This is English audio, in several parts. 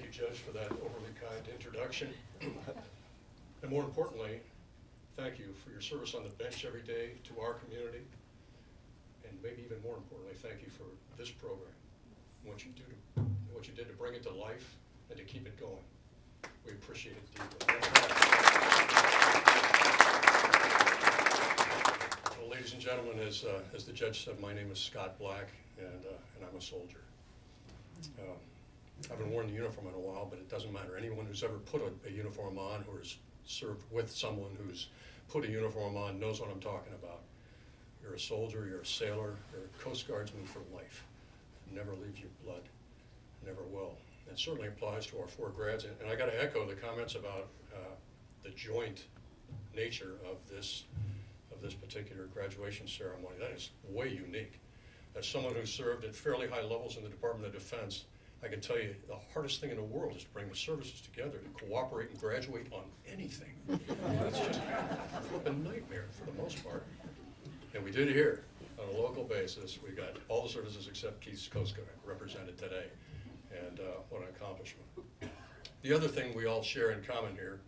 you, Judge, for that overly kind introduction. And more importantly, thank you for your service on the bench every day to our community. And maybe even more importantly, thank you for this program, and what you did to bring it to life and to keep it going. We appreciate it deeply. Well, ladies and gentlemen, as the judge said, my name is Scott Black, and I'm a soldier. I haven't worn the uniform in a while, but it doesn't matter. Anyone who's ever put a uniform on or has served with someone who's put a uniform on knows what I'm talking about. You're a soldier, you're a sailor, you're a Coast Guardsman for life. It never leaves your blood, never will. It certainly applies to our four grads, and I got to echo the comments about the joint nature of this particular graduation ceremony. That is way unique. As someone who served at fairly high levels in the Department of Defense, I can tell you the hardest thing in the world is to bring the services together to cooperate and graduate on anything. It's just a nightmare for the most part. And we did it here on a local basis. We got all the services except Keith's Coast Guard represented today. And what an accomplishment. The other thing we all share in common here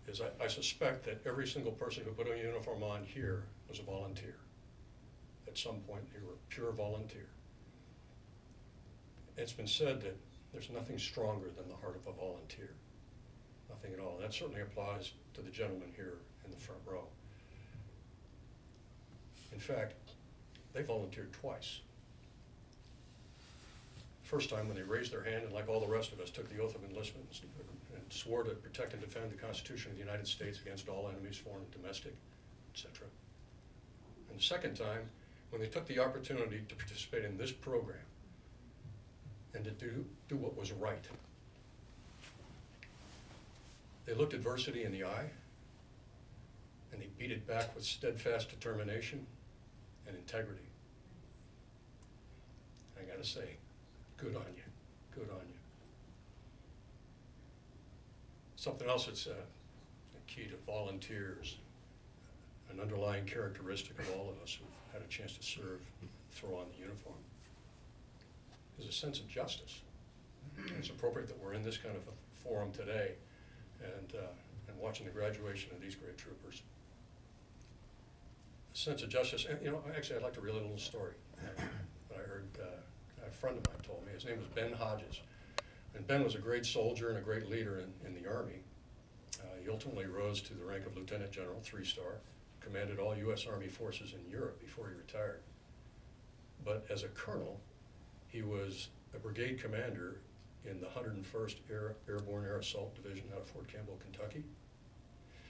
is I suspect that every single person who put a uniform on here was a volunteer. At some point, you were a pure volunteer. It's been said that there's nothing stronger than the heart of a volunteer. Nothing at all. That certainly applies to the gentleman here in the front row. In fact, they volunteered twice. First time when they raised their hand and, like all the rest of us, took the oath of enlistment and swore to protect and defend the Constitution of the United States against all enemies, foreign and domestic, etc. And the second time when they took the opportunity to participate in this program and to do what was right. They looked adversity in the eye, and they beat it back with steadfast determination and integrity. I gotta say, good on you, good on you. Something else that's a key to volunteers, an underlying characteristic of all of us who've had a chance to serve, throw on the uniform, is a sense of justice. It's appropriate that we're in this kind of a forum today and watching the graduation of these great troopers. A sense of justice, and actually I'd like to relate a little story that I heard a friend of mine told me. His name was Ben Hodges. And Ben was a great soldier and a great leader in the Army. He ultimately rose to the rank of Lieutenant General, 3-star, commanded all U.S. Army forces in Europe before he retired. But as a colonel, he was a brigade commander in the 101st Airborne Air Assault Division out of Fort Campbell, Kentucky.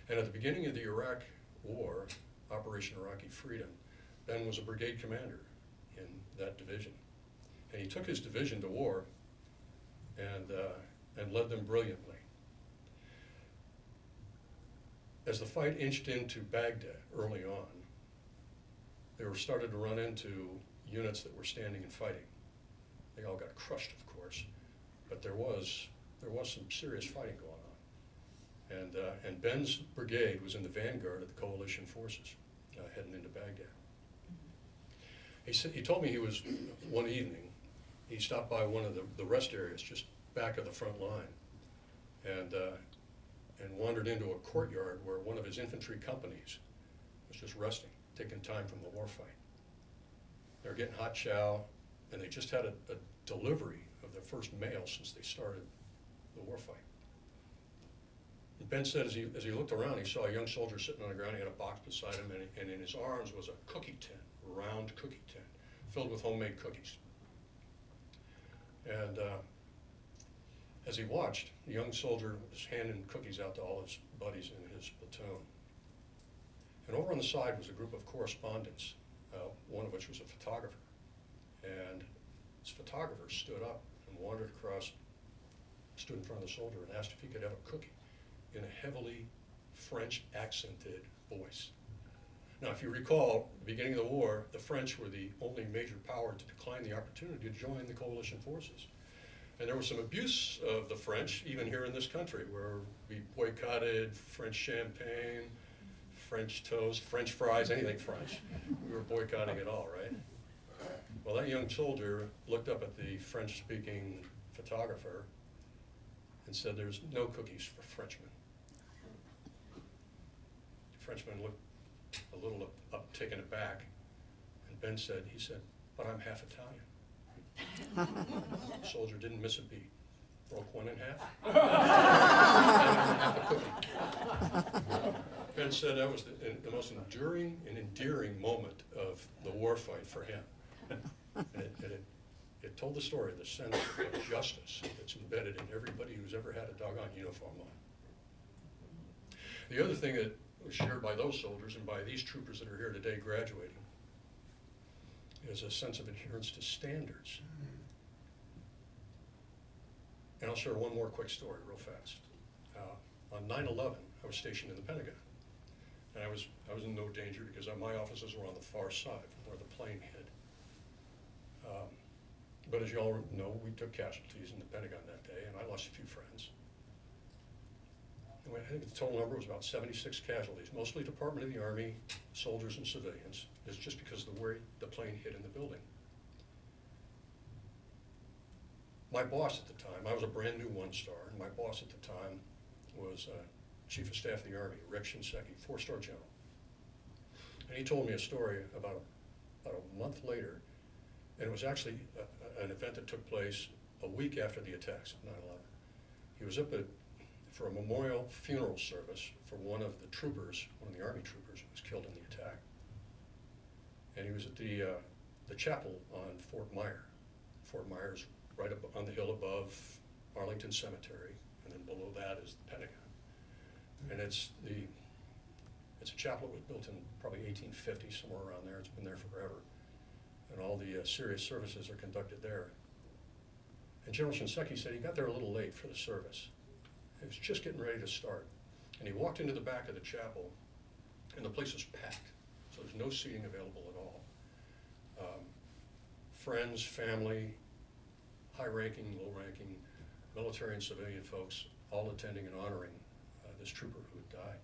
And at the beginning of the Iraq War, Operation Iraqi Freedom, Ben was a brigade commander in that division. And he took his division to war and led them brilliantly. As the fight inched into Baghdad early on, they were started to run into units that were standing and fighting. They all got crushed, of course, but there was some serious fighting going on. And Ben's brigade was in the vanguard of the coalition forces heading into Baghdad. He told me he was, one evening, he stopped by one of the rest areas just back of the front line and wandered into a courtyard where one of his infantry companies was just resting, taking time from the war fight. They were getting hot chow, and they just had a delivery of their first mail since they started the war fight. And Ben said as he looked around, he saw a young soldier sitting on the ground. He had a box beside him, and in his arms was a cookie tin, a round cookie tin, filled with homemade cookies. And as he watched, the young soldier was handing cookies out to all his buddies in his platoon. And over on the side was a group of correspondents, one of which was a photographer. And this photographer stood up and wandered across, stood in front of the soldier and asked if he could have a cookie in a heavily French accented voice. Now, if you recall, at the beginning of the war, the French were the only major power to decline the opportunity to join the coalition forces. And there was some abuse of the French, even here in this country, where we boycotted French champagne, French toast, French fries, anything French. We were boycotting it all, right? Well, that young soldier looked up at the French-speaking photographer and said, "There's no cookies for Frenchmen." The Frenchman looked a little taken aback, and Ben said, he said, "But I'm half Italian." The soldier didn't miss a beat. Broke one in half. Half a cookie. Ben said that was the most enduring and endearing moment of the war fight for him. And it told the story of the sense of justice that's embedded in everybody who's ever had a doggone uniform on. The other thing that was shared by those soldiers and by these troopers that are here today graduating is a sense of adherence to standards. And I'll share one more quick story real fast. On 9/11, I was stationed in the Pentagon. And I was in no danger because my offices were on the far side from where the plane hit. But as you all know, we took casualties in the Pentagon that day, and I lost a few friends. And I think the total number was about 76 casualties, mostly Department of the Army, soldiers and civilians. It's just because of the way the plane hit in the building. My boss at the time, I was a brand new one-star, and my boss at the time was Chief of Staff of the Army, Rex Shinseki, 4-star general. And he told me a story about a month later, and it was actually an event that took place a week after the attacks of 9/11. He was up for a memorial funeral service for one of the troopers, one of the Army troopers who was killed in the attack. And he was at the chapel on Fort Myer. Fort Myer's right up on the hill above Arlington Cemetery, and then below that is the Pentagon. And it's a chapel that was built in probably 1850, somewhere around there. It's been there forever. And all the serious services are conducted there. And General Shinseki said he got there a little late for the service. It was just getting ready to start. And he walked into the back of the chapel, and the place was packed. So there's no seating available at all. Friends, family, high-ranking, low-ranking, military and civilian folks all attending and honoring this trooper who had died.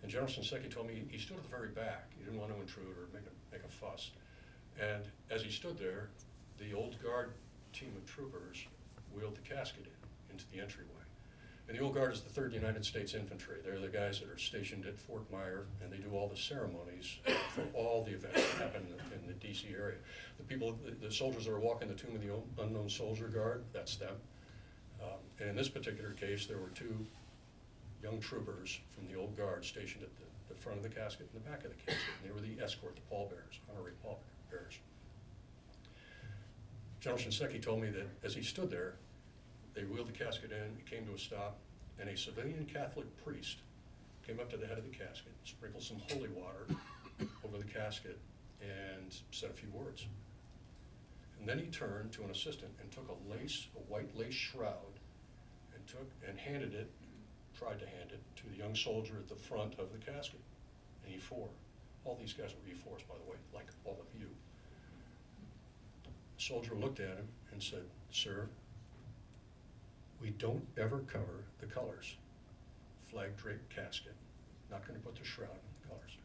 And General Shinseki told me he stood at the very back. He didn't want to intrude or make a fuss. And as he stood there, the old guard team of troopers wheeled the casket into the entryway. And the old guard is the 3rd United States Infantry. They're the guys that are stationed at Fort Myer, and they do all the ceremonies for all the events that happen in the DC area. The soldiers that are walking the Tomb of the Unknown Soldier Guard, that's them. And in this particular case, there were 2 young troopers from the old guard stationed at the front of the casket and the back of the casket. And they were the escort, the pallbearers, honorary pallbearers. General Shinseki told me that as he stood there, they wheeled the casket in, it came to a stop, and a civilian Catholic priest came up to the head of the casket, sprinkled some holy water over the casket, and said a few words. And then he turned to an assistant and took a white lace shroud, and tried to hand it to the young soldier at the front of the casket, an E4. All these guys were E4s, by the way, like all of you. The soldier looked at him and said, "Sir, we don't ever cover the colors. Flag draped casket, not going to put the shroud on the colors."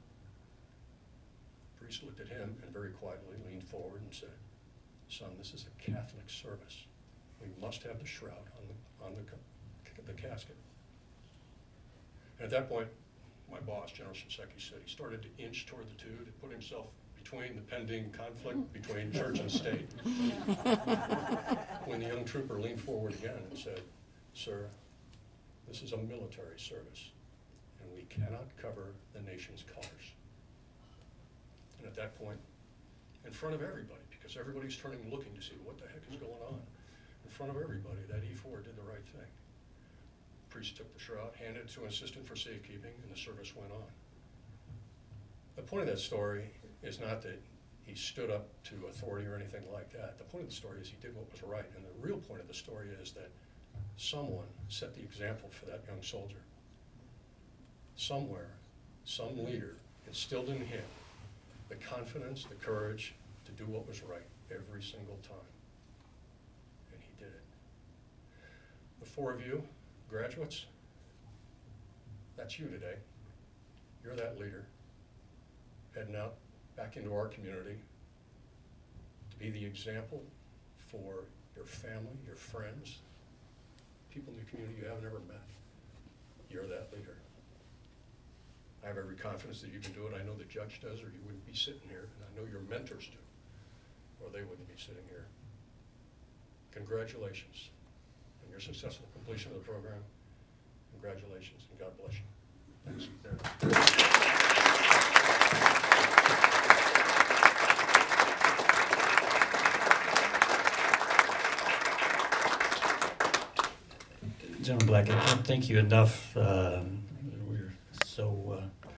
The priest looked at him and very quietly leaned forward and said, "Son, this is a Catholic service. We must have the shroud on the casket." And at that point, my boss, General Shinseki, said he started to inch toward the 2 to put himself between the pending conflict between church and state. When the young trooper leaned forward again and said, "Sir, this is a military service, and we cannot cover the nation's colors." And at that point, in front of everybody, because everybody's turning and looking to see what the heck is going on, in front of everybody, that E4 did the right thing. The priest took the shroud, handed it to an assistant for safekeeping, and the service went on. The point of that story is not that he stood up to authority or anything like that. The point of the story is he did what was right. And the real point of the story is that someone set the example for that young soldier. Somewhere, some leader instilled in him the confidence, the courage to do what was right every single time. And he did it. The 4 of you, graduates, that's you today. You're that leader, heading out back into our community to be the example for your family, your friends, people in the community you haven't ever met. You're that leader. I have every confidence that you can do it. I know the judge does, or you wouldn't be sitting here. And I know your mentors do, or they wouldn't be sitting here. Congratulations on your successful completion of the program. Congratulations, and God bless you. Thanks. General Black, I can't thank you enough